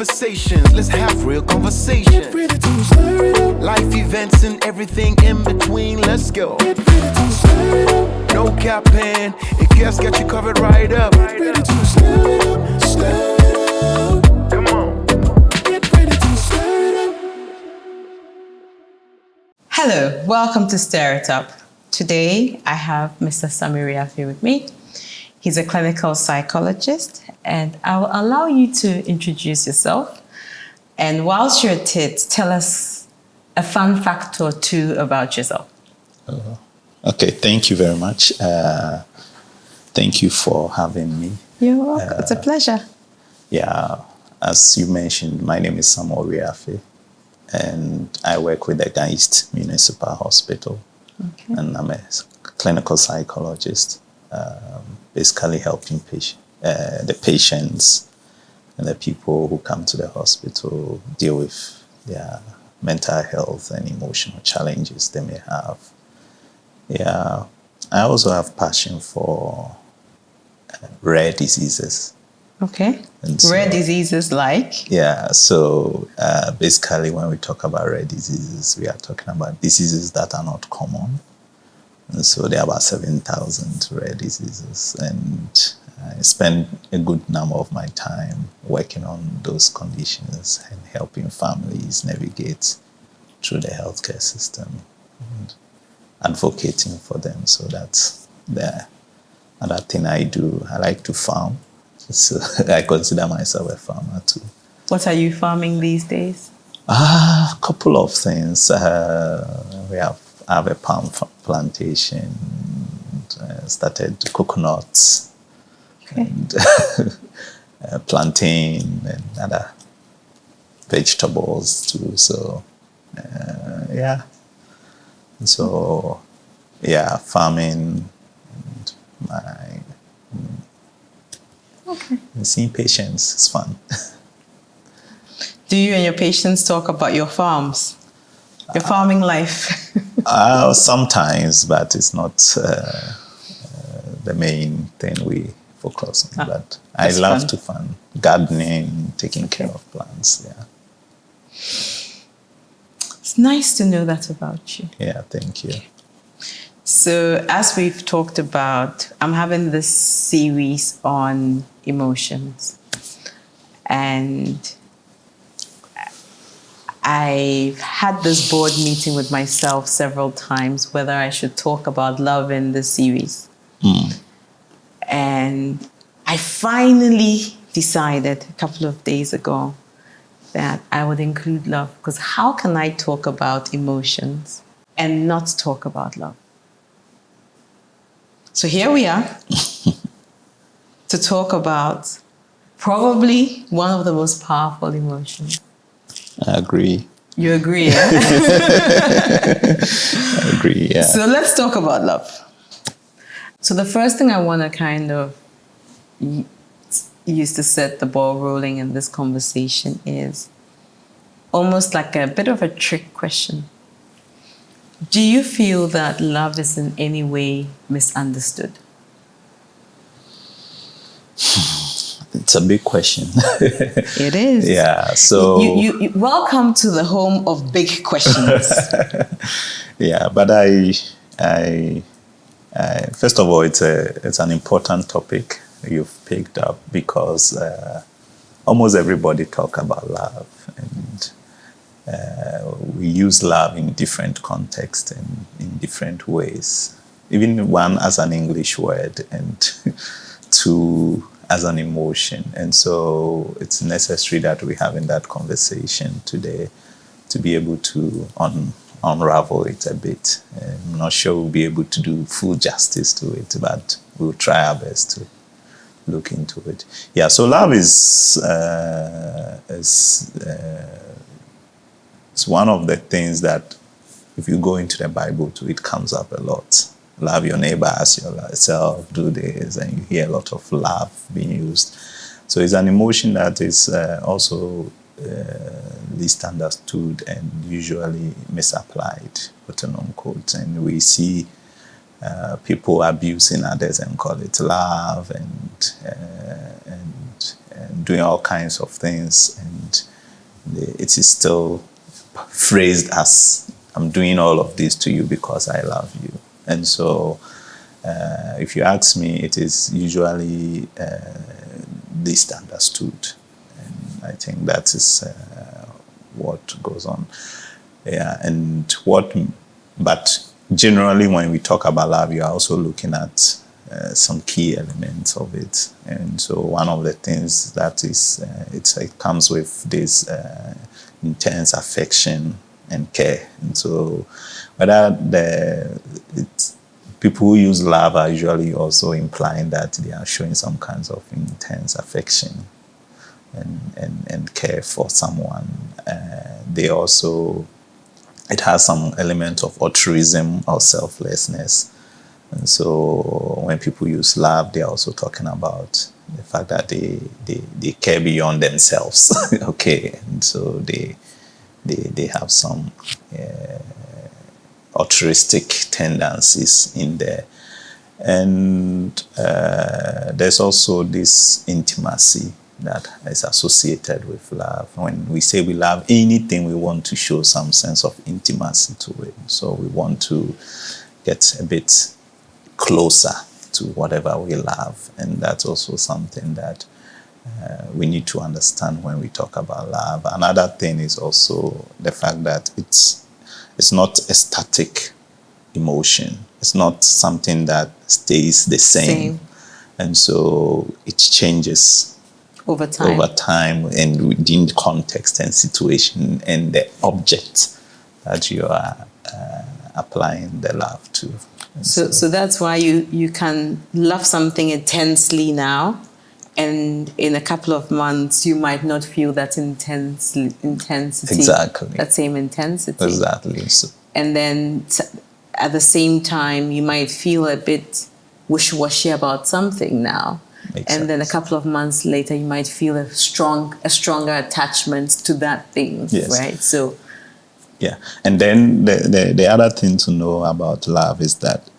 conversations. Let's have real conversations. Get ready to stir it up. Life events and everything in between. Let's go. Get ready to stir it up. No capping. If guests got you covered right up. Get ready to stir it up. Stir it up. Come on. Get ready to stir it up. Hello, welcome to Stir It Up. Today I have Mr. Samiri Afi with me. He's a clinical psychologist, and I will allow you to introduce yourself. And whilst you're at it, tell us a fun fact or two about yourself. Okay, thank you very much. Thank you for having me. You're welcome. It's a pleasure. Yeah, as you mentioned, my name is Samiri Afi, and I work with the Agape Municipal Hospital. Okay. And I'm a clinical psychologist, basically helping the patients and the people who come to the hospital deal with their mental health and emotional challenges they may have. Yeah, I also have passion for rare diseases. Okay. And so, Rare diseases like? Yeah, so basically when we talk about rare diseases, we are talking about diseases that are not common. And so there are about 7,000 rare diseases. And I spend a good number of my time working on those conditions and helping families navigate through the healthcare system and advocating for them. So that's the other thing I do. I like to farm. So I consider myself a farmer too. What are you farming these days? A couple of things. I have a palm plantation, started coconuts, Okay. and plantain and other vegetables too. So, yeah. So, yeah, farming and Okay. seeing patients is fun. Do you and your patients talk about your farms? Your farming life? Sometimes, but it's not the main thing we focus on. But I love fun. to fun gardening, taking care of plants. Yeah, It's nice to know that about you. yeah. Thank you. So, as we've talked about, I'm having this series on emotions. And I've had this board meeting with myself several times whether I should talk about love in this series. And I finally decided a couple of days ago that I would include love, because how can I talk about emotions and not talk about love? So here we are to talk about probably one of the most powerful emotions. I agree. You agree, yeah? I agree. Yeah. So let's talk about love. So the first thing I want to kind of use to set the ball rolling in this conversation is almost like a bit of a trick question. Do you feel that love is in any way misunderstood? It's a big question. It is. Yeah. So You welcome to the home of big questions. yeah, but I first of all, it's an important topic you've picked up, because almost everybody talk about love, and we use love in different contexts and in different ways. Even one as an English word, and two as an emotion. And so it's necessary that we have in that conversation today to be able to unravel it a bit. I'm not sure we'll be able to do full justice to it, but we'll try our best to look into it. Yeah, so love is it's one of the things that, if you go into the Bible too, it comes up a lot. Love your neighbor as yourself, do this, and you hear a lot of love being used. So it's an emotion that is also least understood and usually misapplied, quote unquote. And we see people abusing others and call it love, and doing all kinds of things. And it is still phrased as, I'm doing all of this to you because I love you. And so if you ask me, it is usually least understood. And I think that is what goes on. Yeah, and but generally when we talk about love, you are also looking at some key elements of it. And so one of the things that is, it comes with this intense affection and care. And so whether people who use love are usually also implying that they are showing some kinds of intense affection and care for someone. They also, it has some element of altruism or selflessness. And so when people use love, they're also talking about the fact that they care beyond themselves. Okay, and so they have some altruistic tendencies in there. And there's also this intimacy that is associated with love. When we say we love anything, we want to show some sense of intimacy to it. So we want to get a bit closer to whatever we love. And that's also something that we need to understand when we talk about love. Another thing is also the fact that it's not a static emotion. It's not something that stays the same. And so it changes over time and within the context and situation and the object that you are applying the love to. So that's why you can love something intensely now, and in a couple of months you might not feel that intensity. Exactly. That same intensity. Exactly. So, and then at the same time you might feel a bit wishy-washy about something now. And then a couple of months later you might feel a stronger attachment to that thing. Yes. Right? So yeah. And then the other thing to know about love is that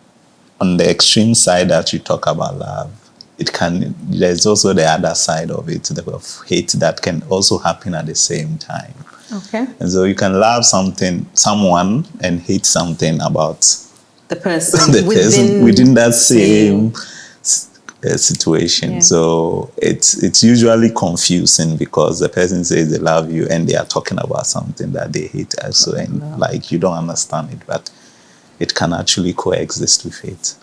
on the extreme side that you talk about love, there's also the other side of it, of hate, that can also happen at the same time. Okay. And so you can love someone and hate something about the person, within that same situation. Yeah. So it's usually confusing because the person says they love you and they are talking about something that they hate also, and like you don't understand it, but it can actually coexist with it.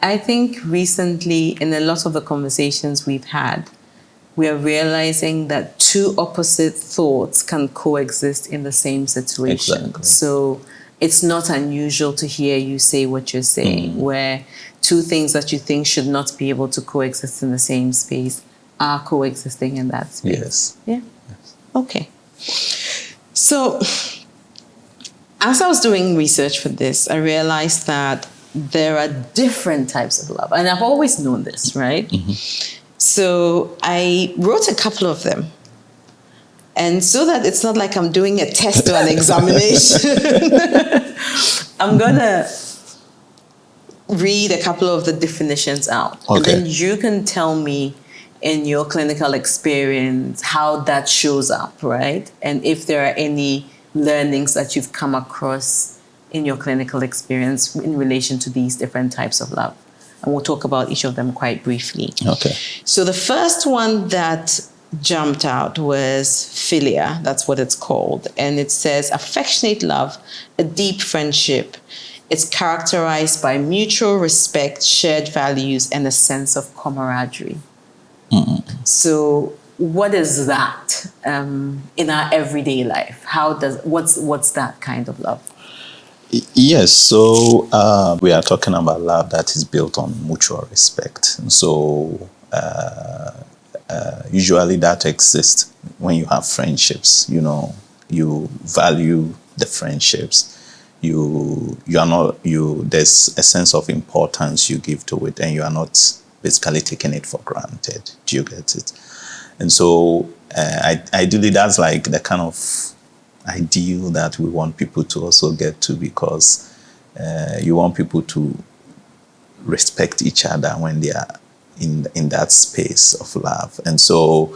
I think recently in a lot of the conversations we've had, we are realizing that two opposite thoughts can coexist in the same situation. Exactly. So it's not unusual to hear you say what you're saying, where two things that you think should not be able to coexist in the same space are coexisting in that space. Yes. Yeah. Yes. Okay. So as I was doing research for this, I realized that there are different types of love. And I've always known this, right? Mm-hmm. So I wrote a couple of them. And so that it's not like I'm doing a test or an examination, I'm going to read a couple of the definitions out. Okay. And then you can tell me in your clinical experience how that shows up, right? And if there are any learnings that you've come across in your clinical experience in relation to these different types of love. And we'll talk about each of them quite briefly. Okay. So the first one that jumped out was philia. That's what it's called. And it says affectionate love, a deep friendship. It's characterized by mutual respect, shared values, and a sense of camaraderie. Mm-hmm. So what is that in our everyday life? What's that kind of love? Yes, so we are talking about love that is built on mutual respect. So usually that exists when you have friendships. You know, you value the friendships. There's a sense of importance you give to it, and you are not basically taking it for granted. Do you get it? And so ideally that's like the kind of ideal that we want people to also get to, because you want people to respect each other when they are in that space of love. And so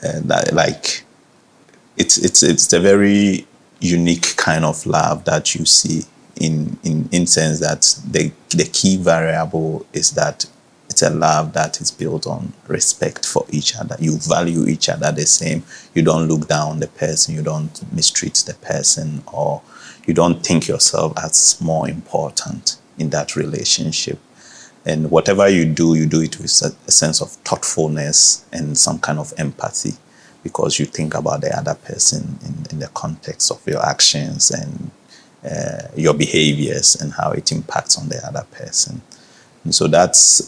that like it's a very unique kind of love that you see in sense that the key variable is that it's a love that is built on respect for each other. You value each other the same. You don't look down on the person. You don't mistreat the person, or you don't think yourself as more important in that relationship. And whatever you do it with a sense of thoughtfulness and some kind of empathy, because you think about the other person in the context of your actions and your behaviors and how it impacts on the other person. And so that's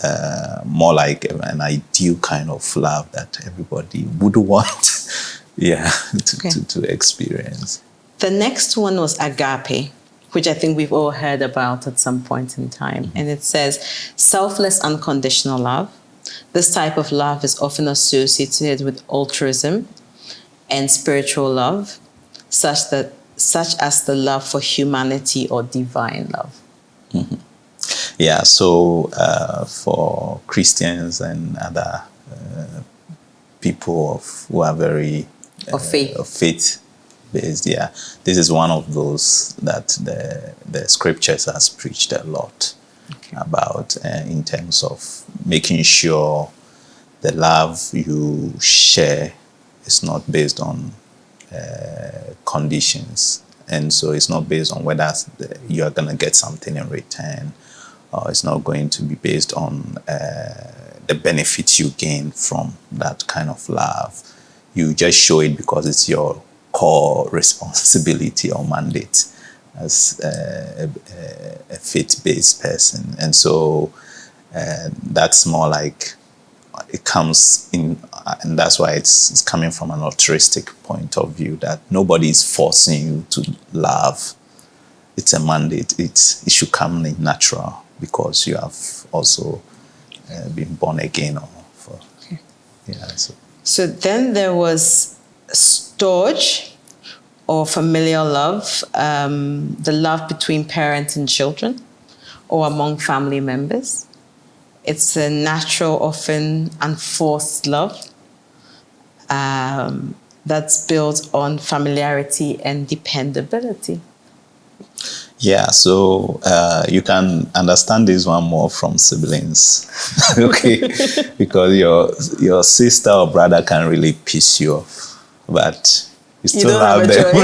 more like an ideal kind of love that everybody would want to experience. The next one was agape, which I think we've all heard about at some point in time. Mm-hmm. And it says, selfless, unconditional love. This type of love is often associated with altruism and spiritual love, such as the love for humanity or divine love. Mm-hmm. Yeah, so for Christians and other people who are very of faith based, this is one of those that the scriptures has preached a lot about in terms of making sure the love you share is not based on conditions, and so it's not based on whether you are going to get something in return, or it's not going to be based on the benefits you gain from that kind of love. You just show it because it's your core responsibility or mandate as a faith-based person. And so that's more like it comes in, and that's why it's coming from an altruistic point of view, that nobody is forcing you to love. It's a mandate. It should come in natural because you have also been born again. So then there was storge, or familial love, the love between parents and children, or among family members. It's a natural, often unforced love that's built on familiarity and dependability. Yeah, so you can understand this one more from siblings, okay? Because your sister or brother can really piss you off, but you still have them.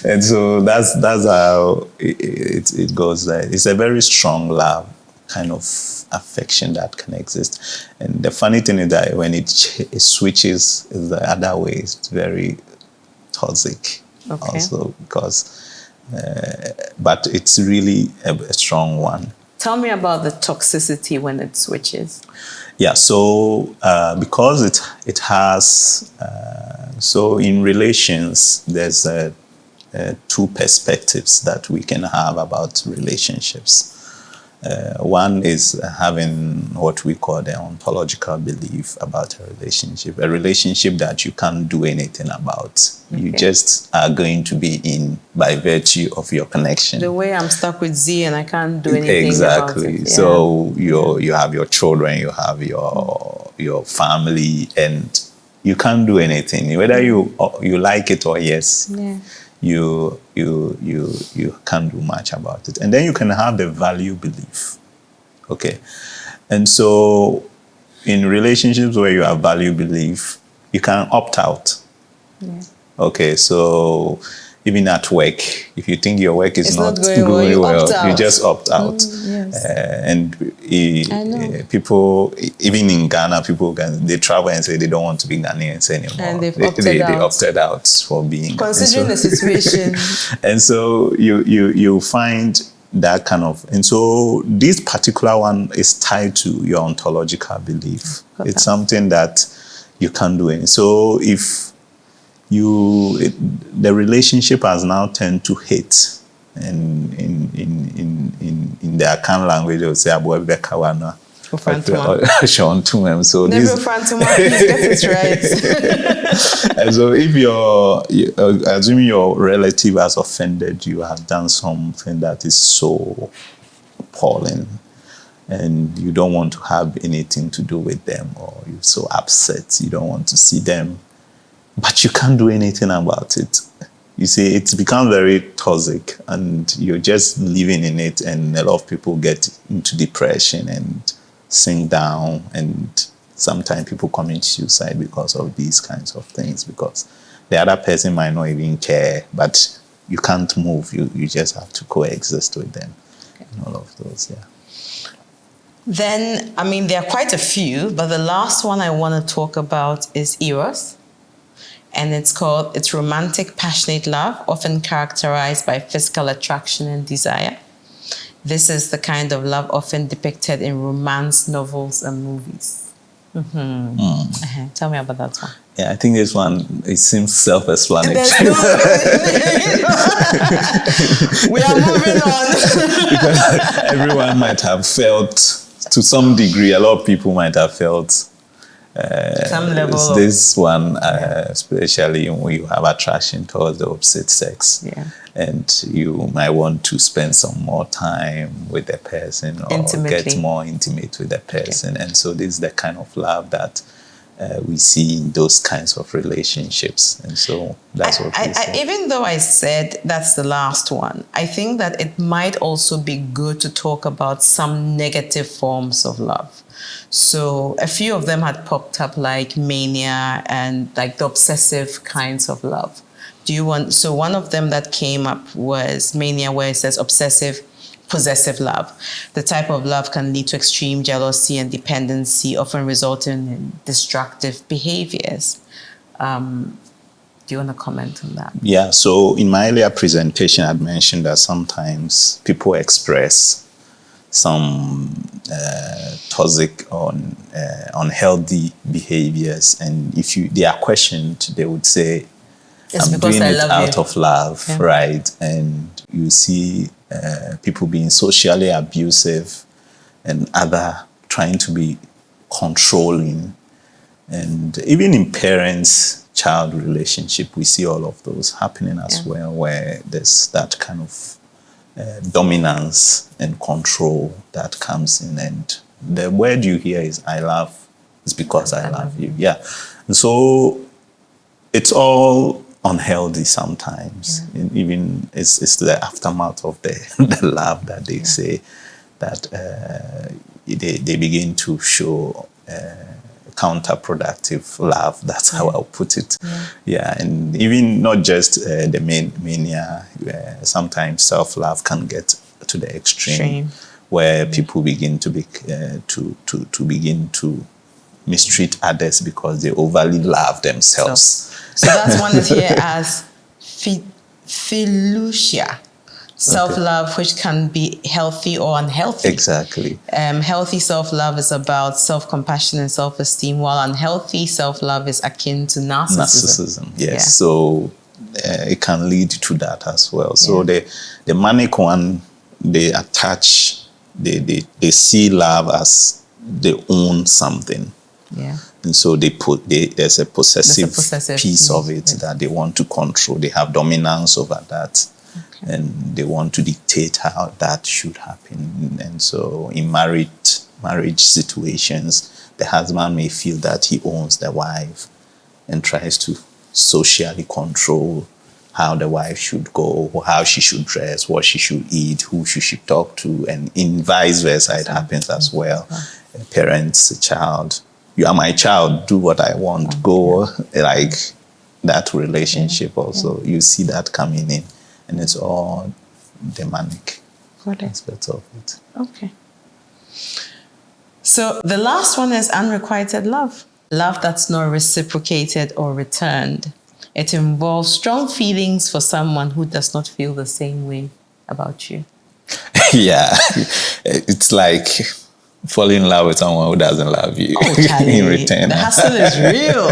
And so that's how it goes there. It's a very strong love, kind of affection that can exist. And the funny thing is that when it switches the other way, it's very toxic also, because but it's really a strong one. Tell me about the toxicity when it switches. Yeah, so because it has, so in relations, there's two perspectives that we can have about relationships. One is having what we call the ontological belief about a relationship that you can't do anything about. Okay. You just are going to be in by virtue of your connection. The way I'm stuck with Z and I can't do anything about it. Yeah. So you have your children, you have your family, and you can't do anything. Whether you like it or yes. Yeah. You can't do much about it. And then you can have the value belief. Okay. And so in relationships where you have value belief, you can opt out. Yeah. Okay. So even at work, if you think your work is not going well, you just opt out. Yes. And people, even in Ghana, they travel and say they don't want to be Ghanaians anymore. And they opted out for being. Considering the situation. And so you find that kind of, and so this particular one is tied to your ontological belief. It's something that you can't do anything. So if the relationship has now turned to hate, and in the Akan language they will say Abu Bekawana. So please get it right. And so if assuming your relative has offended you, have done something that is so appalling, and you don't want to have anything to do with them, or you're so upset, you don't want to see them, but you can't do anything about it. You see, it's become very toxic, and you're just living in it, and a lot of people get into depression and sink down, and sometimes people commit suicide because of these kinds of things, because the other person might not even care, but you can't move. You just have to coexist with them. Okay. And all of those, yeah. Then, I mean, there are quite a few, but the last one I want to talk about is Eros. And it's romantic, passionate love, often characterized by physical attraction and desire. This is the kind of love often depicted in romance novels and movies. Tell me about that one. Yeah, I think this one, it seems self-explanatory. We are moving on. Because everyone might have felt, to some degree, a lot of people might have felt some level this one, especially when you have attraction towards the opposite sex. Yeah. And you might want to spend some more time with the person, or get more intimate with the person. Okay. And so this is the kind of love that we see in those kinds of relationships. And so that's what we say. Even though I said that's the last one, I think that it might also be good to talk about some negative forms of love. So a few of them had popped up, like mania and like the obsessive kinds of love. So one of them that came up was mania, where it says obsessive possessive love. The type of love can lead to extreme jealousy and dependency, often resulting in destructive behaviors. Do you want to comment on that? Yeah, so in my earlier presentation, I'd mentioned that sometimes people express some toxic or unhealthy behaviors, and if they are questioned, they would say, I'm doing it out of love, right? And you see people being socially abusive and trying to be controlling. And even in parents-child relationship, we see all of those happening as well, where there's that kind of dominance and control that comes in. And the word you hear is, I love, it's because I love you. Yeah. And so it's all unhealthy sometimes. And even it's the aftermath of the love that they say that they begin to show counterproductive love. That's how I'll put it. And even not just the mania, sometimes self-love can get to the extreme where people begin to be to begin to mistreat others because they overly love themselves. So that's one is here as philusia, self-love, which can be healthy or unhealthy. Exactly. Healthy self-love is about self-compassion and self-esteem, while unhealthy self-love is akin to narcissism. Yes. So it can lead to that as well. So the manic one, they attach, they see love as they own something. Yeah. And so there's a possessive piece of it that they want to control. They have dominance over that. Okay. And they want to dictate how that should happen. And so in marriage situations, the husband may feel that he owns the wife and tries to socially control how the wife should go, how she should dress, what she should eat, who she should talk to, and in vice versa, it happens as well. Parents, a child, you are my child, do what I want, go, like that relationship also. You see that coming in, and it's all demonic aspects of it. Okay. So the last one is unrequited love. Love that's not reciprocated or returned. It involves strong feelings for someone who does not feel the same way about you. Yeah, it's like falling in love with someone who doesn't love you in return. The hassle is real.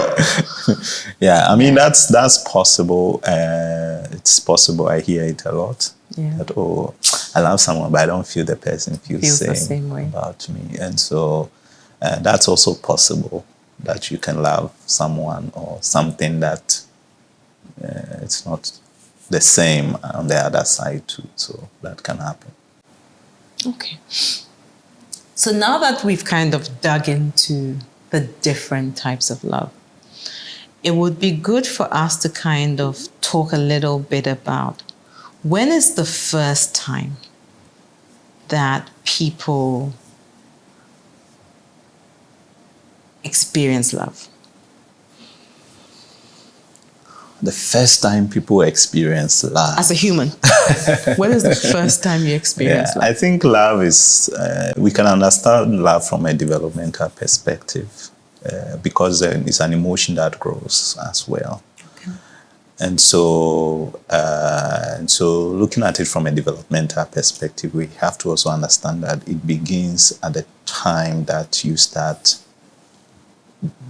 Yeah, I mean, that's possible. It's possible. I hear it a lot. That, I love someone, but I don't feel the person feels the same way about me. And so that's also possible, that you can love someone or something that it's not the same on the other side too. So that can happen. Okay. So now that we've kind of dug into the different types of love, it would be good for us to kind of talk a little bit about when is the first time that people experience love? The first time people experience love. As a human, when is the first time you experience love? I think love is, we can understand love from a developmental perspective because it's an emotion that grows as well. Okay. And so looking at it from a developmental perspective, we have to also understand that it begins at the time that you start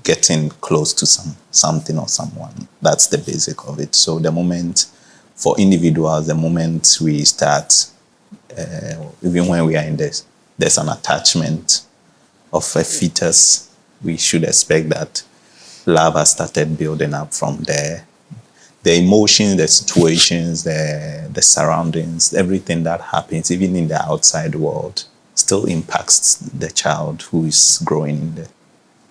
getting close to something or someone. That's the basic of it. So the moment, for individuals, the moment we start, even when we are in this, there's an attachment of a fetus, we should expect that love has started building up from there. The emotions, the situations, the surroundings, everything that happens, even in the outside world, still impacts the child who is growing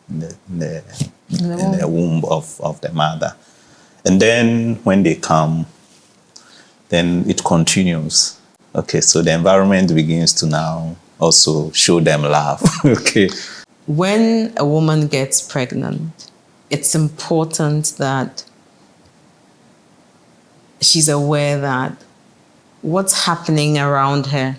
in the womb of the mother. And then when they come, then it continues. Okay, so the environment begins to now also show them love. Okay. When a woman gets pregnant, it's important that she's aware that what's happening around her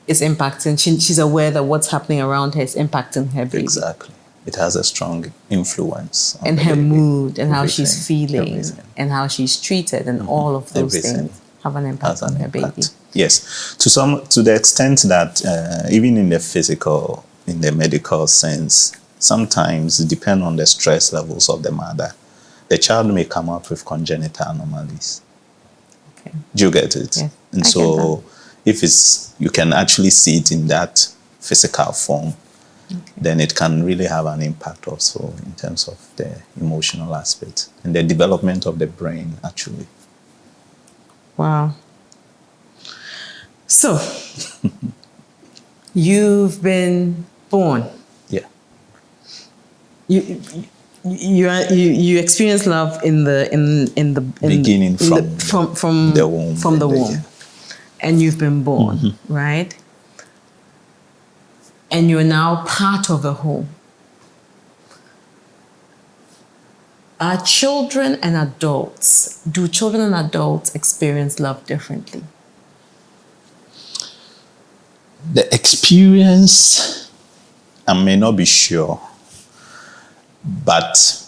is impacting. She's aware that what's happening around her is impacting her baby. Exactly. It has a strong influence on and the her baby. mood and how Everything, she's feeling everything. and how she's treated and all of those Everything things have an impact has an on her impact. baby. Yes, to the extent that even in the physical, in the medical sense, sometimes it depends on the stress levels of the mother. The child may come up with congenital anomalies. Okay. Do you get it? Yes, And I so if you can actually see it in that physical form, then it can really have an impact also in terms of the emotional aspect and the development of the brain, actually. Wow. So, you've been born. Yeah. You experience love in the Beginning from the womb. from the womb, and you've been born, right? And you're now part of a home. Are children and adults, do children and adults experience love differently? The experience, I may not be sure, but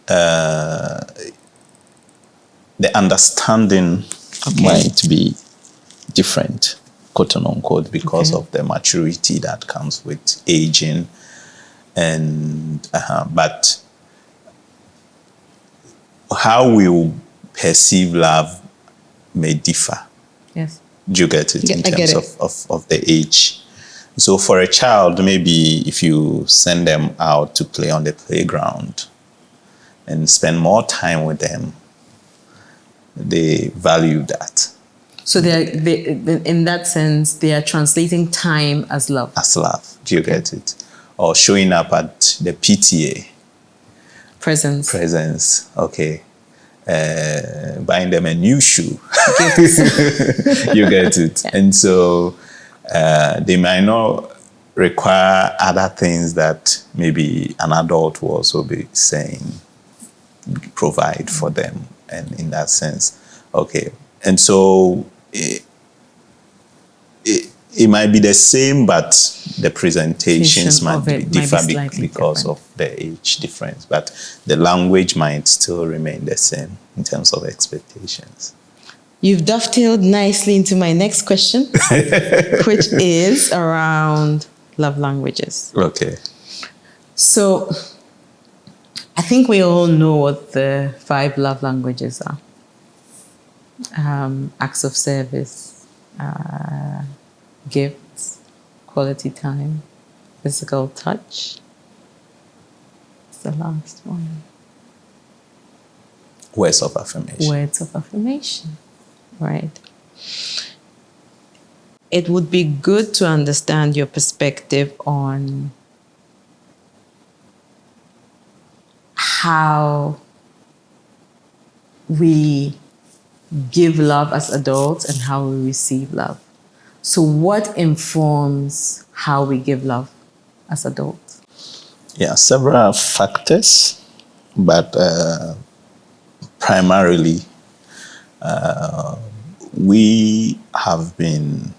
the understanding might be different, quote unquote, because of the maturity that comes with aging. And but how we will perceive love may differ. Yes. Do you get it? In I get terms of the age. So for a child, maybe if you send them out to play on the playground and spend more time with them, they value that. So they in that sense, they are translating time as love. As love. Do you get it? Or showing up at the PTA. Presents. Okay. Buying them a new shoe. You get it. Yeah. And so they might not require other things that maybe an adult will also be saying, provide for them. And in that sense, okay. And so it might be the same, but the presentations might differ because of the age difference. But the language might still remain the same in terms of expectations. You've dovetailed nicely into my next question, which is around love languages. Okay. So I think we all know what the 5 love languages are. Acts of service, gifts, quality time, physical touch. It's the last one. Words of affirmation. Words of affirmation, right? it would be good to understand your perspective on how we give love as adults and how we receive love. So what informs how we give love as adults? Yeah, several factors, but primarily we have been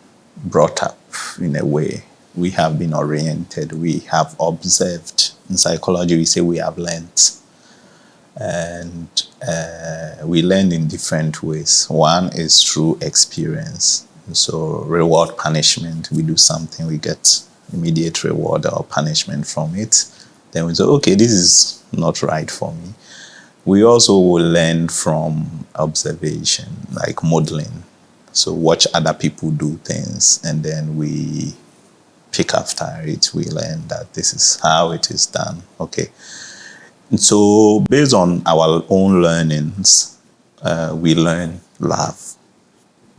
brought up in a way. We have been oriented. We have observed. In psychology, we say we have learned. And we learn in different ways. One is through experience. So reward, punishment. We do something, we get immediate reward or punishment from it. Then we say, okay, this is not right for me. We also will learn from observation, like modeling. So watch other people do things, and then we pick after it. We learn that this is how it is done. Okay. And so based on our own learnings, we learn love.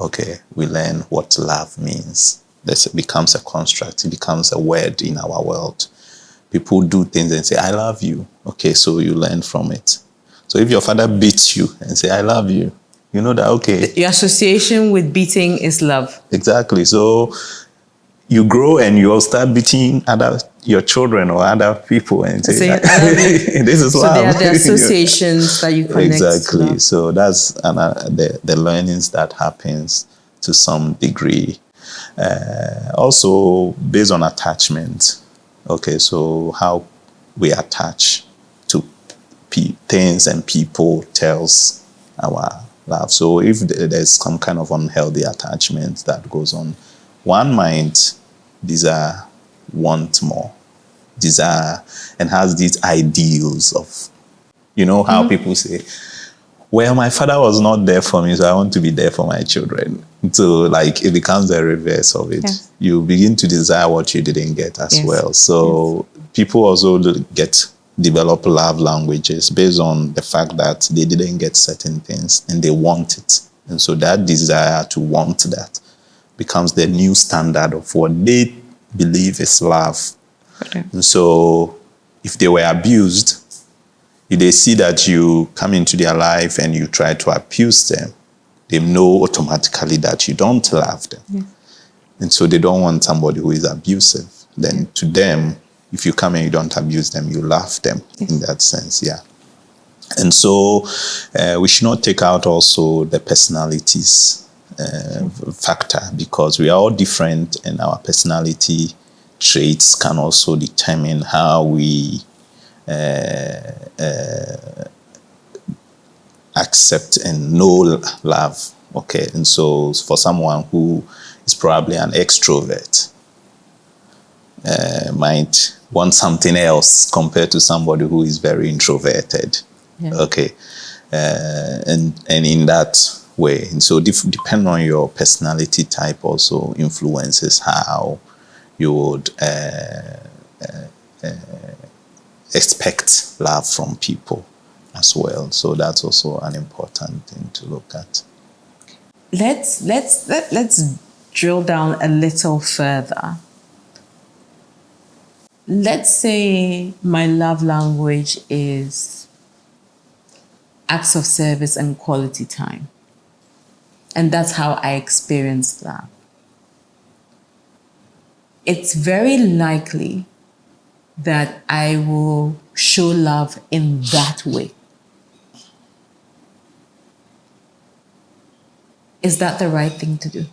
Okay. We learn what love means. This becomes a construct. It becomes a word in our world. People do things and say, I love you. Okay. So you learn from it. So if your father beats you and say, I love you, you know that, okay. Your association with beating is love. Exactly. So you grow and you'll start beating your children or other people and say, this is love. So they are the associations that you connect exactly. to. So that's the learnings that happens to some degree. Also based on attachment. Okay, so how we attach to things and people tells our love. So if there's some kind of unhealthy attachment that goes on, one might desire, want more, desire, and has these ideals of, you know, how people say, well, my father was not there for me, so I want to be there for my children. So, like, it becomes the reverse of it. Yes. You begin to desire what you didn't get as well. So, people also develop love languages based on the fact that they didn't get certain things and they want it. And so, that desire to want that becomes the new standard of what they believe is love. Okay. And so, if they were abused, if they see that you come into their life and you try to abuse them, they know automatically that you don't love them. Yeah. And so they don't want somebody who is abusive. Then to them, if you come and you don't abuse them, you love them in that sense, And so we should not take out also the personalities factor, because we are all different and our personality traits can also determine how we accept and know love. Okay, and so for someone who is probably an extrovert, might want something else compared to somebody who is very introverted. Okay, and in that way, and so depending on your personality type also influences how you would expect love from people as well. So that's also an important thing to look at. Let's drill down a little further. Let's say my love language is acts of service and quality time. And that's how I experience love. It's very likely that I will show love in that way. Is that the right thing to do?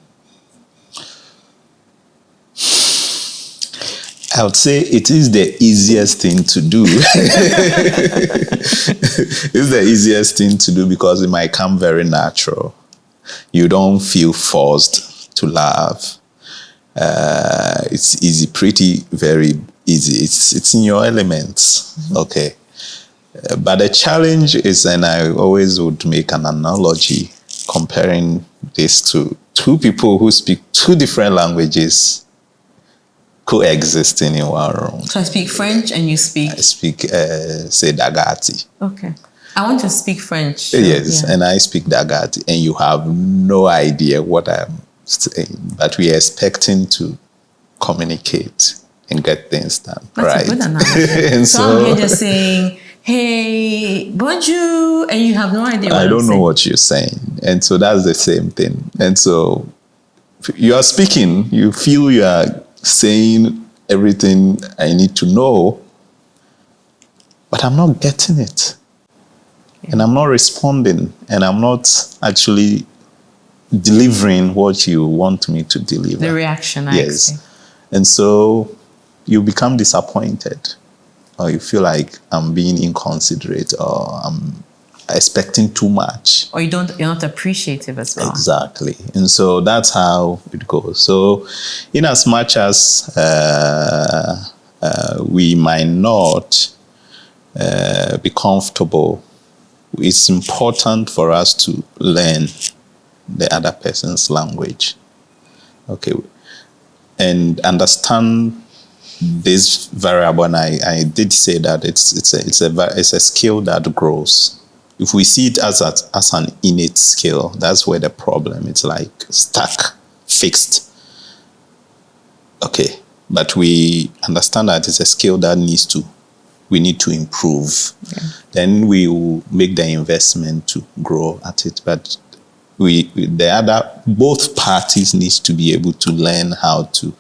I would say it is the easiest thing to do. It's the easiest thing to do because it might come very natural. You don't feel forced to love. It's easy, very easy. It's in your elements. Okay. But the challenge is, and I always would make an analogy comparing this to two people who speak two different languages coexisting in one room. So I speak French and you speak? I speak, say, Dagati. Okay. I want to speak French. Yes, and I speak Dagati, and you have no idea what I'm but we are expecting to communicate and get things done. That's right? a good analogy. And so I'm here just saying, hey, bonjour, and you have no idea what I I'm don't know saying. what you're saying. And so that's the same thing. And so you are speaking, you feel you are saying everything I need to know, but I'm not getting it. Yeah. And I'm not responding. And I'm not actually delivering what you want me to deliver. The reaction, I Yes. expect. And so you become disappointed, or you feel like I'm being inconsiderate, or I'm expecting too much. Or you're not appreciative as well. Exactly. And so that's how it goes. So in as much as we might not be comfortable, it's important for us to learn the other person's language. Okay. And understand this variable. And I did say that it's a skill that grows. If we see it as an innate skill, that's where the problem, it's like stuck, fixed. Okay. But we understand that it's a skill that we need to improve. Yeah. Then we will make the investment to grow at it. But both parties needs to be able to learn how to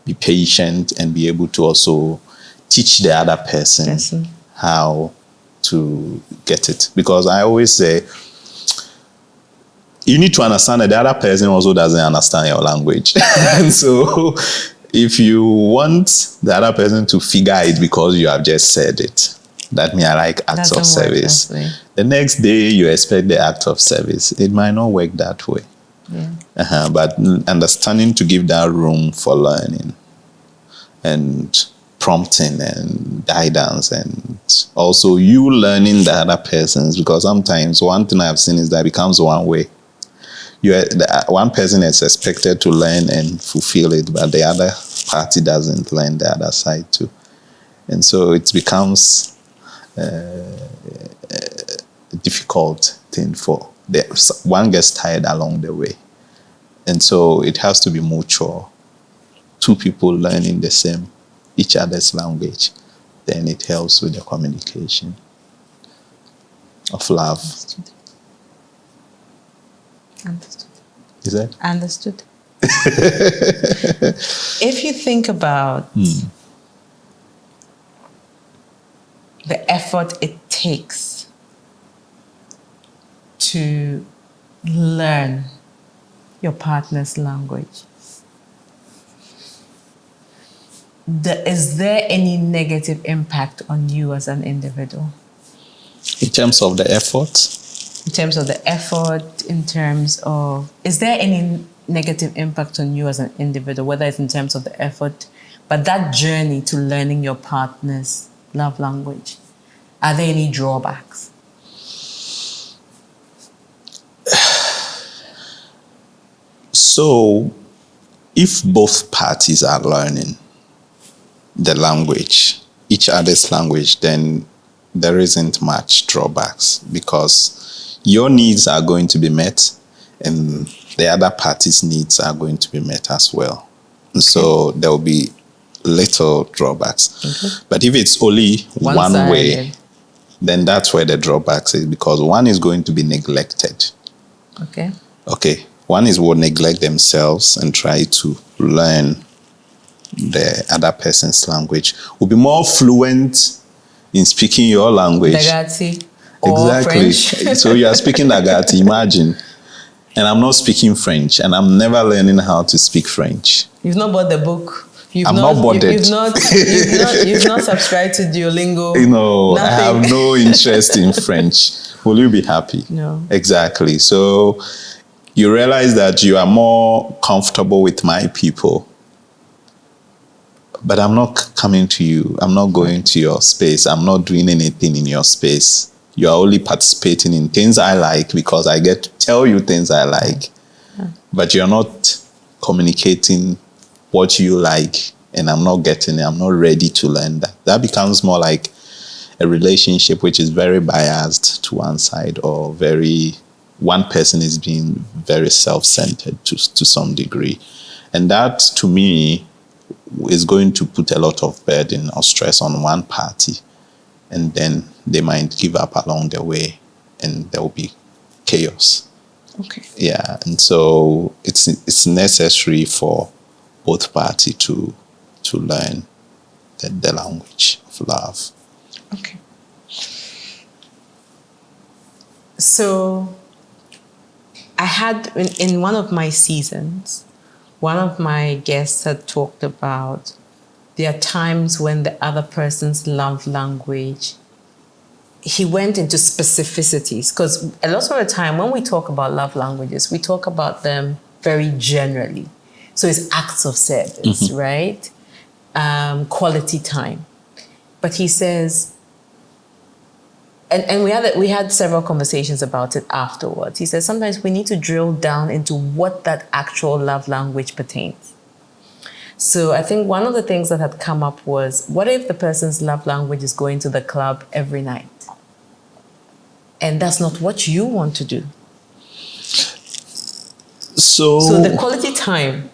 be patient and be able to also teach the other person how to get it. Because I always say, you need to understand that the other person also doesn't understand your language. And so if you want the other person to figure it because you have just said it, that means I like acts of service. The next day you expect the act of service. It might not work that way. Yeah. But understanding to give that room for learning and prompting and guidance, and also you learning the other person's, because sometimes one thing I've seen is that it becomes one way. One person is expected to learn and fulfill it, but the other party doesn't learn the other side too. And so it becomes a difficult thing for one gets tired along the way. And so it has to be mutual. Two people learning each other's language, then it helps with the communication of love. Understood. Is that? Understood. If you think about the effort it takes to learn your partner's language, is there any negative impact on you as an individual? In terms of the effort? In terms of the effort, is there any negative impact on you as an individual, whether it's in terms of the effort, but that journey to learning your partner's love language? Are there any drawbacks? So, if both parties are learning the language, each other's language, then there isn't much drawbacks, because your needs are going to be met and the other party's needs are going to be met as well. Okay. So there will be little drawbacks. Okay. But if it's only one way, then that's where the drawbacks is, because one is going to be neglected. Okay. One will neglect themselves and try to learn the other person's language. Will be more fluent in speaking your language. Dagati or French. So you are speaking Agape, imagine. And I'm not speaking French, and I'm never learning how to speak French. You've not bought the book. I'm not bothered. You've not subscribed to Duolingo. I have no interest in French. Will you be happy? No. Exactly. So you realize that you are more comfortable with my people. But I'm not coming to you. I'm not going to your space. I'm not doing anything in your space. You are only participating in things I like because I get to tell you things I like. But you're not communicating what you like, and I'm not getting it. I'm not ready to learn that. That becomes more like a relationship which is very biased to one side, or very one person is being very self-centered to some degree. And that, to me, is going to put a lot of burden or stress on one party. And then they might give up along the way, and there will be chaos. Okay. Yeah, and so it's necessary for both parties to learn the language of love. Okay. So I had in one of my seasons, one of my guests had talked about there are times when the other person's love language, he went into specificities, because a lot of the time when we talk about love languages, we talk about them very generally. So it's acts of service, right? Quality time. But he says, and we had several conversations about it afterwards. He says sometimes we need to drill down into what that actual love language pertains. So I think one of the things that had come up was, what if the person's love language is going to the club every night? And that's not what you want to do. So the quality time,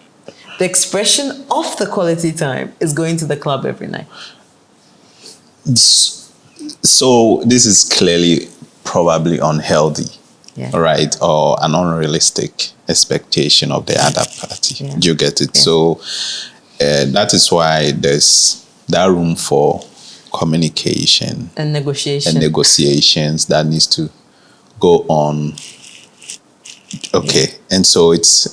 the expression of the quality time is going to the club every night. So this is clearly probably unhealthy, right? Or an unrealistic expectation of the other party. Yeah. Do you get it? Yeah. So that is why there's that room for communication and negotiations that needs to go on. Okay, and so it's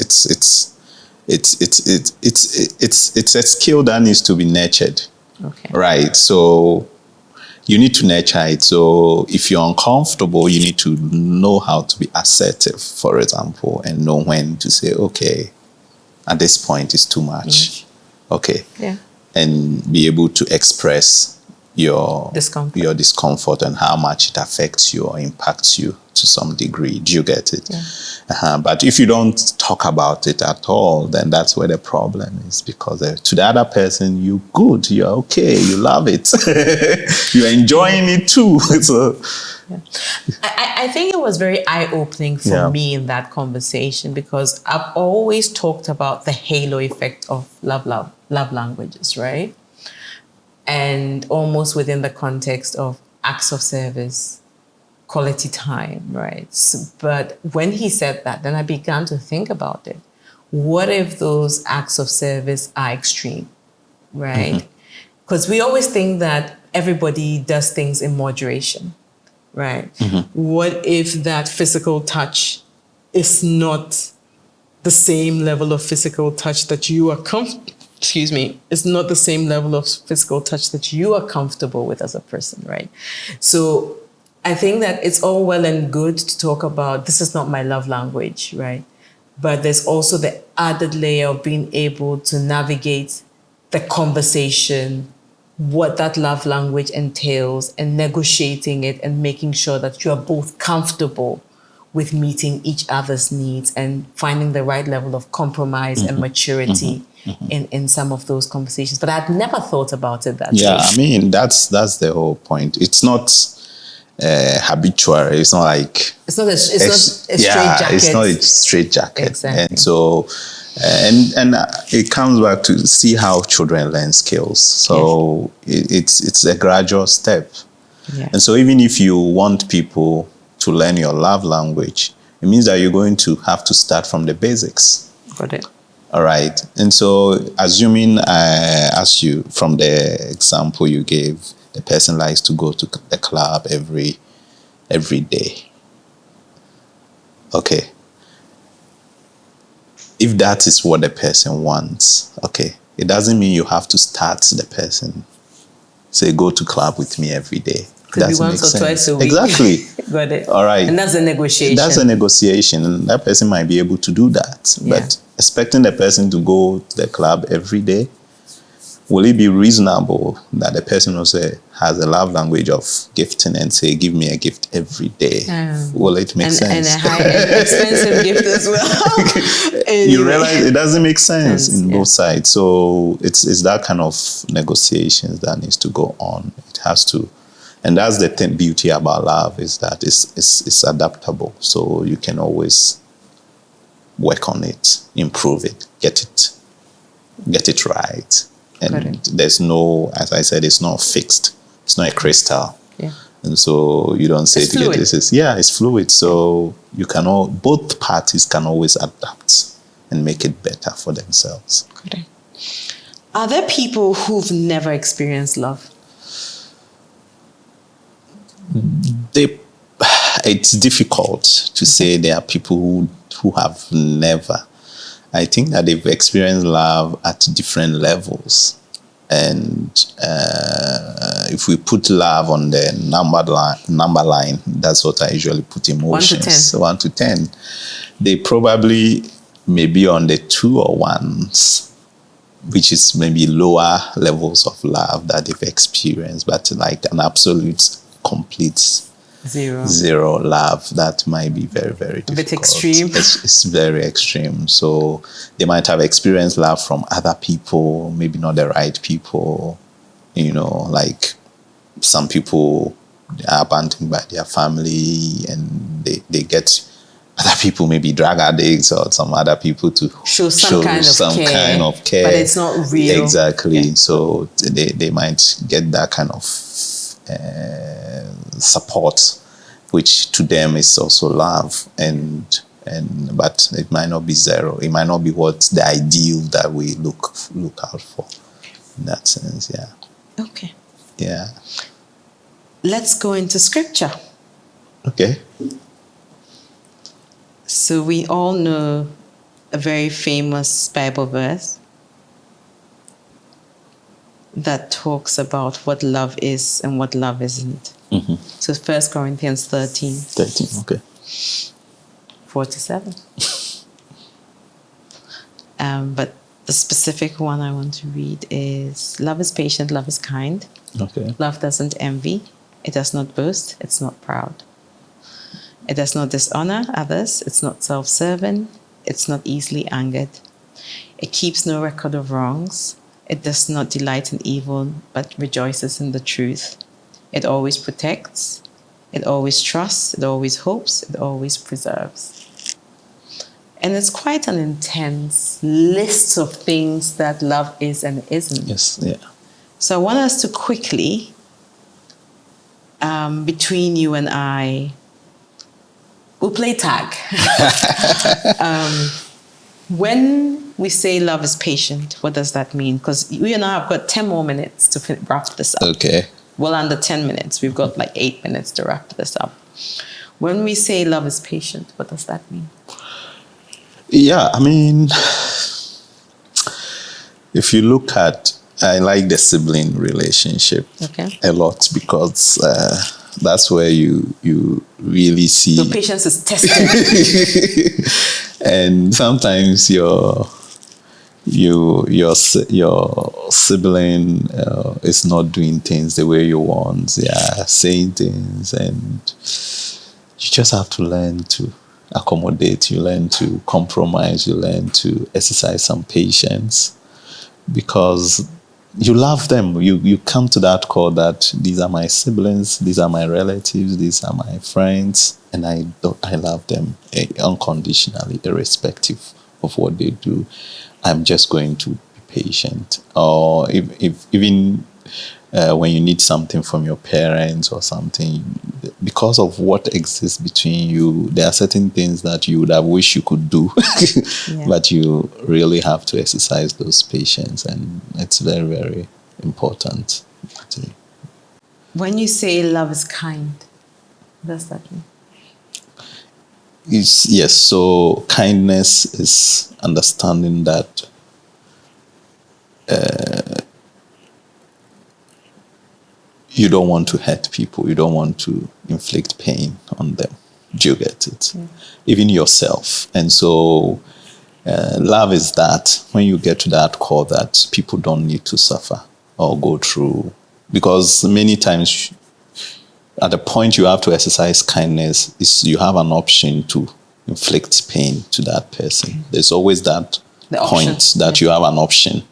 a skill that needs to be nurtured. Okay. Right. So you need to nurture it. So if you're uncomfortable, you need to know how to be assertive, for example, and know when to say, okay, at this point it's too much. Okay. Yeah. And be able to express your discomfort and how much it affects you or impacts you to some degree. Do you get it? Yeah. But if you don't talk about it at all, then that's where the problem is, because to the other person, you're good, you're okay, you love it, you're enjoying it too. So, I think it was very eye-opening for me in that conversation, because I've always talked about the halo effect of love languages, right? And almost within the context of acts of service, quality time, right? So, but when he said that, then I began to think about it. What if those acts of service are extreme, right? Because we always think that everybody does things in moderation, right? What if that physical touch is not the same level of physical touch that you are it's not the same level of physical touch that you are comfortable with as a person, right? So I think that it's all well and good to talk about, this is not my love language, right? But there's also the added layer of being able to navigate the conversation, what that love language entails, and negotiating it and making sure that you are both comfortable with meeting each other's needs and finding the right level of compromise and maturity in some of those conversations. But I'd never thought about it that way. Yeah, I mean, that's the whole point. It's not habitual. It's not like... It's not a straight jacket. It's not a straight jacket. Exactly. And so... and it comes back to see how children learn skills. So it's a gradual step. Yeah. And so even if you want people to learn your love language, it means that you're going to have to start from the basics. Got it. All right. And so assuming I asked you from the example you gave, the person likes to go to the club every day. Okay. If that is what the person wants, okay, it doesn't mean you have to start the person. Say, go to club with me every day. Could be once or twice a week. Exactly. Got it. All right. And that's a negotiation. That's a negotiation. And that person might be able to do that. Yeah. But expecting the person to go to the club every day, will it be reasonable that the person also has a love language of gifting and say, give me a gift every day? Will it make sense? And a high and expensive gift as well. You realize it doesn't make sense in both sides. So it's that kind of negotiations that needs to go on. It has to And that's the beauty about love, is that it's adaptable. So you can always work on it, improve it, get it right. And there's no, as I said, it's not fixed. It's not a crystal. Yeah. And so you don't say It's to get fluid. this. It's fluid. So you can both parties can always adapt and make it better for themselves. Correct. Are there people who've never experienced love? It's difficult to say there are people who have never. I think that they've experienced love at different levels. And if we put love on the number line, that's what I usually put emotions. 1 to 10. They probably may be on the 2 or 1s, which is maybe lower levels of love that they've experienced, but like an absolute, complete zero love, that might be very, very difficult. A bit extreme. It's very extreme. So they might have experienced love from other people, maybe not the right people. Like some people are abandoned by their family, and they get other people, maybe drug addicts or some other people, to show some kind of care. But it's not real. Exactly. Yeah. So they might get that kind of support, which to them is also love, but it might not be zero. It might not be what's the ideal that we look out for. In that sense, yeah. Okay. Yeah. Let's go into scripture. Okay. So we all know a very famous Bible verse that talks about what love is and what love isn't. Mm-hmm. So 1 Corinthians 13. 13, okay. 4-7. But the specific one I want to read is, love is patient, love is kind. Okay. Love doesn't envy. It does not boast. It's not proud. It does not dishonor others. It's not self-serving. It's not easily angered. It keeps no record of wrongs. It does not delight in evil, but rejoices in the truth. It always protects. It always trusts. It always hopes. It always preserves. And it's quite an intense list of things that love is and isn't. Yes, yeah. So I want us to quickly, between you and I, we'll play tag. When we say love is patient, what does that mean? Because we and I have got 10 more minutes to wrap this up. Okay. Well, under 10 minutes. We've got like 8 minutes to wrap this up. When we say love is patient, what does that mean? Yeah, I mean, if you look at, I like the sibling relationship a lot, because that's where you really see. So patience is tested. And sometimes your sibling is not doing things the way you want. They are saying things, and you just have to learn to accommodate. You learn to compromise. You learn to exercise some patience, because you love them. You come to that call that these are my siblings, these are my relatives, these are my friends, and I love them unconditionally, irrespective of what they do. I'm just going to be patient. Or if even when you need something from your parents or something, because of what exists between you, there are certain things that you would have wished you could do, but you really have to exercise those patience, and it's very, very important. When you say love is kind, what does that mean? Yes, so kindness is understanding that you don't want to hurt people. You don't want to inflict pain on them. Do you get it? Yeah. Even yourself. And so love is that when you get to that core that people don't need to suffer or go through. Because many times at the point you have to exercise kindness is you have an option to inflict pain to that person. There's always that point that you have an option.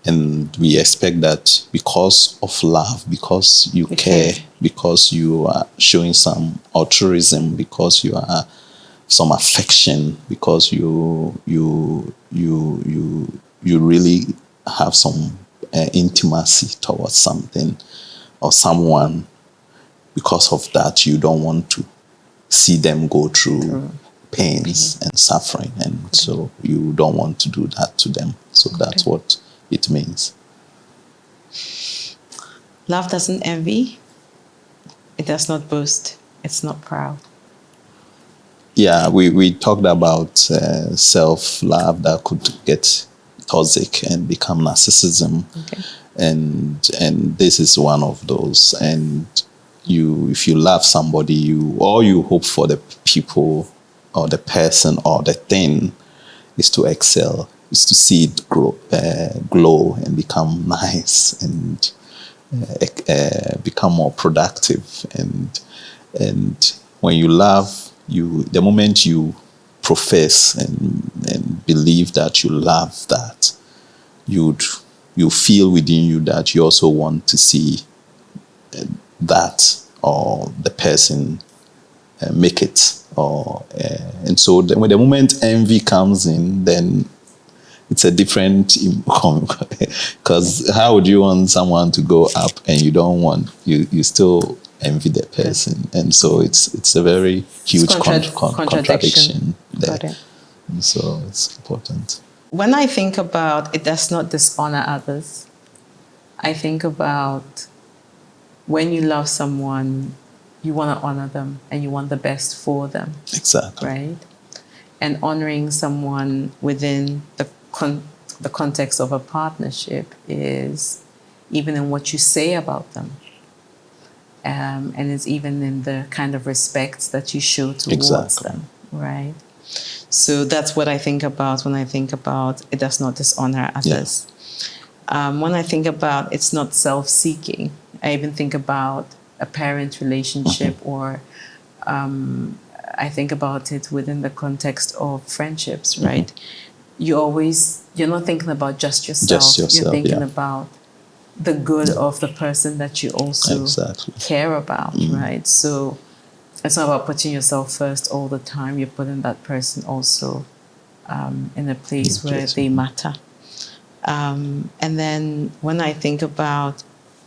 And we expect that because of love, because you care, because you are showing some altruism, because you are some affection, because you really have some intimacy towards something or someone. Because of that, you don't want to see them go through pains and suffering, and so you don't want to do that to them. So that's what it means. Love doesn't envy. It does not boast. It's not proud. Yeah, we talked about self-love that could get toxic and become narcissism. And this is one of those. And if you love somebody, all you hope for the people or the person or the thing is to excel, is to see it glow and become nice and become more productive. And when you love, the moment you profess and believe that you love that, you feel within you that you also want to see that or the person make it, and so when the moment envy comes in, then it's a different because how would you want someone to go up and you don't want, you still envy the person, and so it's a very huge contradiction there. So it's important. When I think about it does not dishonor others, I think about when you love someone, you want to honor them and you want the best for them. Exactly. Right? And honoring someone within the context of a partnership is even in what you say about them. And it's even in the kind of respect that you show towards them. Right? So that's what I think about when I think about it does not dishonor others. When I think about it's not self-seeking, I even think about a parent relationship, or I think about it within the context of friendships, right? You're not thinking about just yourself. You're thinking about the good of the person that you also care about, right? So it's not about putting yourself first all the time. You're putting that person also in a place where they matter. And then when I think about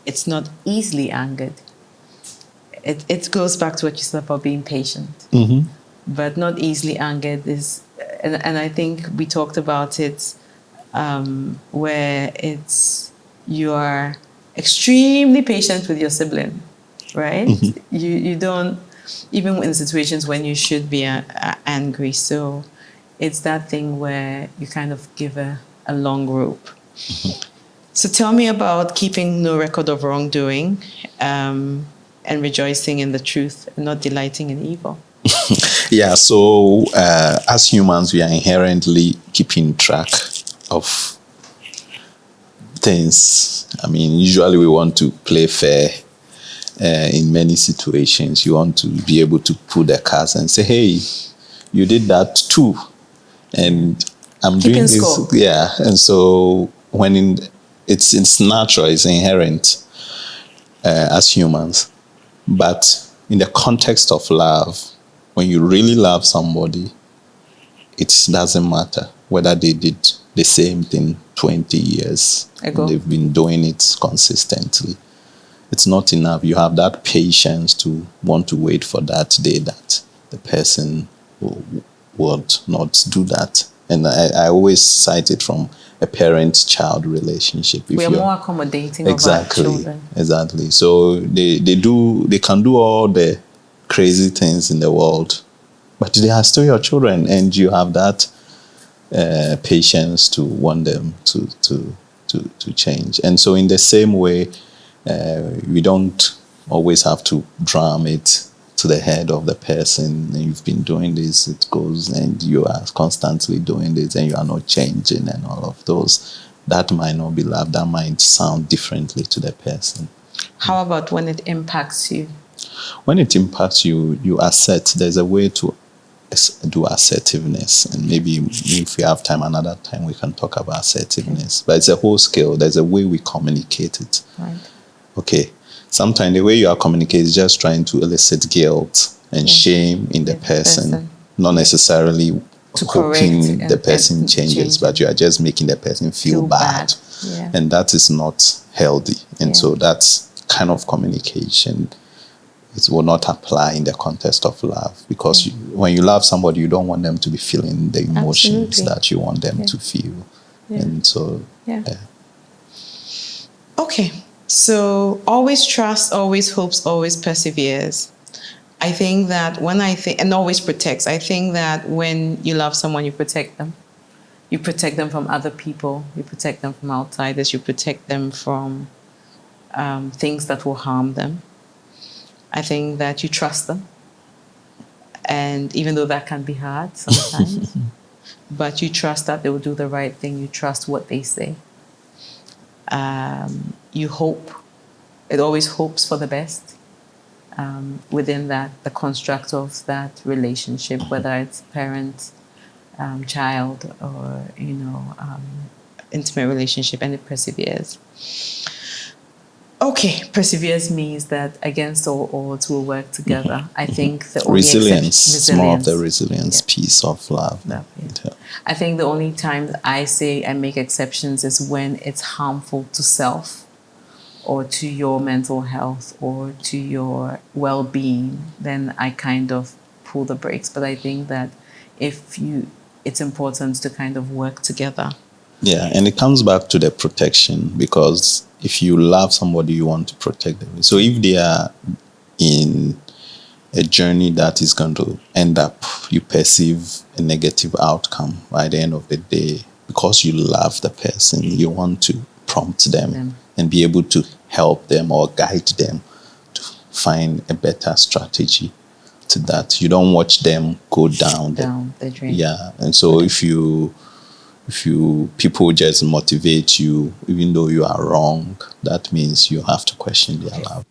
it's not easily angered, it goes back to what you said about being patient. But not easily angered is, and I think we talked about it, where you are extremely patient with your sibling, right? You don't, even in situations when you should be angry. So it's that thing where you kind of give a long rope. So tell me about keeping no record of wrongdoing, and rejoicing in the truth and not delighting in evil. Yeah, so as humans, we are inherently keeping track of things. I mean, usually we want to play fair in many situations. You want to be able to put the cards and say, hey, you did that too. And I'm doing this. Score. Yeah, and so when it's natural, it's inherent as humans. But in the context of love, when you really love somebody, it doesn't matter whether they did the same thing 20 years ago. They've been doing it consistently. It's not enough. You have that patience to want to wait for that day that the person would not do that. And I always cite it from a parent-child relationship. We are more accommodating of our children. Exactly. So they can do all the crazy things in the world, but they are still your children, and you have that patience to want them to change. And so in the same way, we don't always have to drum it to the head of the person. You've been doing this, it goes, and you are constantly doing this, and you are not changing, and all of those. That might not be love. That might sound differently to the person. How about when it impacts you? When it impacts you, you accept. There's a way to do assertiveness, and maybe if we have time another time we can talk about assertiveness. But it's a whole skill. There's a way we communicate it. Right. Okay. Sometimes the way you are communicating is just trying to elicit guilt and shame in the person, not necessarily hoping the person changes, but you are just making the person feel bad. Yeah. And that is not healthy. And so that's kind of communication. It will not apply in the context of love, because when you love somebody, you don't want them to be feeling the emotions that you want them to feel. And so, Okay. So always trust, always hopes, always perseveres. I think that and always protects. I think that when you love someone, you protect them. You protect them from other people. You protect them from outsiders. You protect them from things that will harm them. I think that you trust them. And even though that can be hard sometimes, but you trust that they will do the right thing. You trust what they say. You hope. It always hopes for the best within the construct of that relationship, whether it's parent, child, or, intimate relationship, and it perseveres. Okay, perseveres means that against all odds we'll work together. I think the only resilience, more of the resilience piece of love. I think the only time I say I make exceptions is when it's harmful to self or to your mental health or to your well-being. Then I kind of pull the brakes. But I think that it's important to kind of work together. Yeah, and it comes back to the protection, because if you love somebody, you want to protect them. So if they are in a journey that is going to end up, you perceive a negative outcome by the end of the day, because you love the person, you want to prompt them and be able to help them or guide them to find a better strategy to that. You don't watch them go down the drain. Yeah, and so if people just motivate you, even though you are wrong, that means you have to question their love.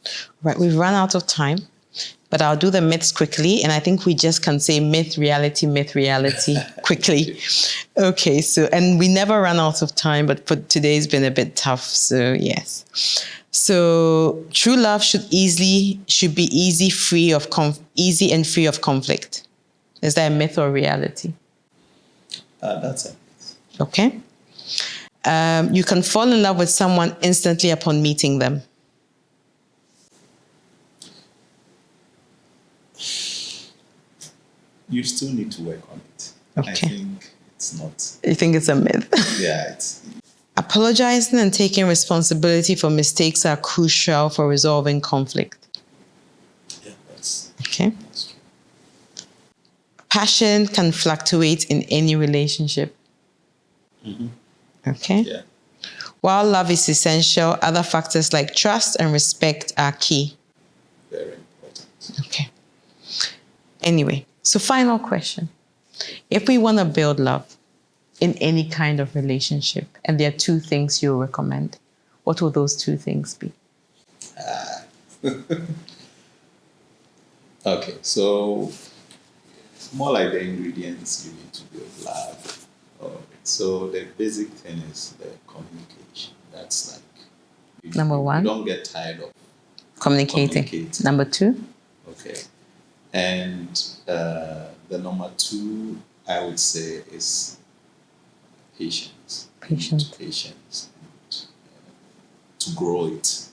Right, we've run out of time, but I'll do the myths quickly, and I think we just can say myth, reality quickly. Okay, so, and we never run out of time, but for today's been a bit tough, so yes. So true love should be easy and free of conflict. Is that a myth or reality? That's it. Okay. You can fall in love with someone instantly upon meeting them. You still need to work on it. Okay. I think it's not. You think it's a myth? Yeah, it's. Apologizing and taking responsibility for mistakes are crucial for resolving conflict. Yeah, that's. Okay. That's true. Passion can fluctuate in any relationship. Mm-hmm. Okay. Yeah. While love is essential, other factors like trust and respect are key. Very important. Okay. Anyway, so final question. If we want to build love in any kind of relationship, and there are two things you'll recommend, what will those two things be? Okay, so more like the ingredients you need to build love. So the basic thing is the communication. That's like Number one. You don't get tired of Communicating. Number two. Okay, and the number two I would say is patience. Patience. Patience. And, to grow it,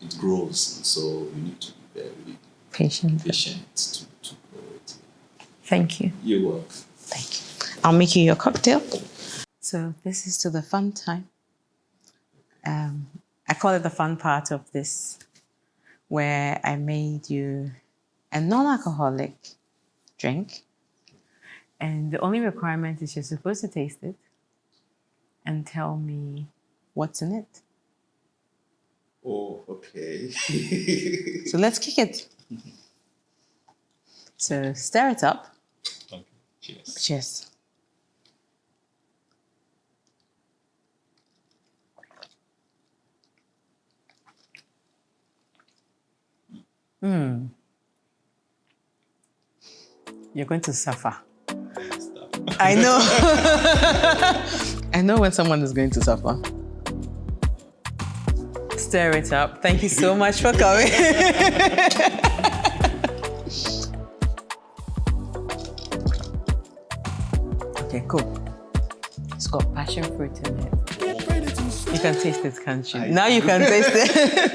it grows, and so you need to be very Patient. patient to grow it. Thank you. You're welcome. Thank you. I'll make you your cocktail. So this is to the fun time. I call it the fun part of this, where I made you a non-alcoholic drink. And the only requirement is you're supposed to taste it and tell me what's in it. Oh, okay. So let's kick it. So stir it up. Okay. Cheers. Cheers. You're going to suffer. I know. I know when someone is going to suffer. Stir it up. Thank you so much for coming. Okay, cool. It's got passion fruit in it. You can taste it, can't you? Now you can taste it.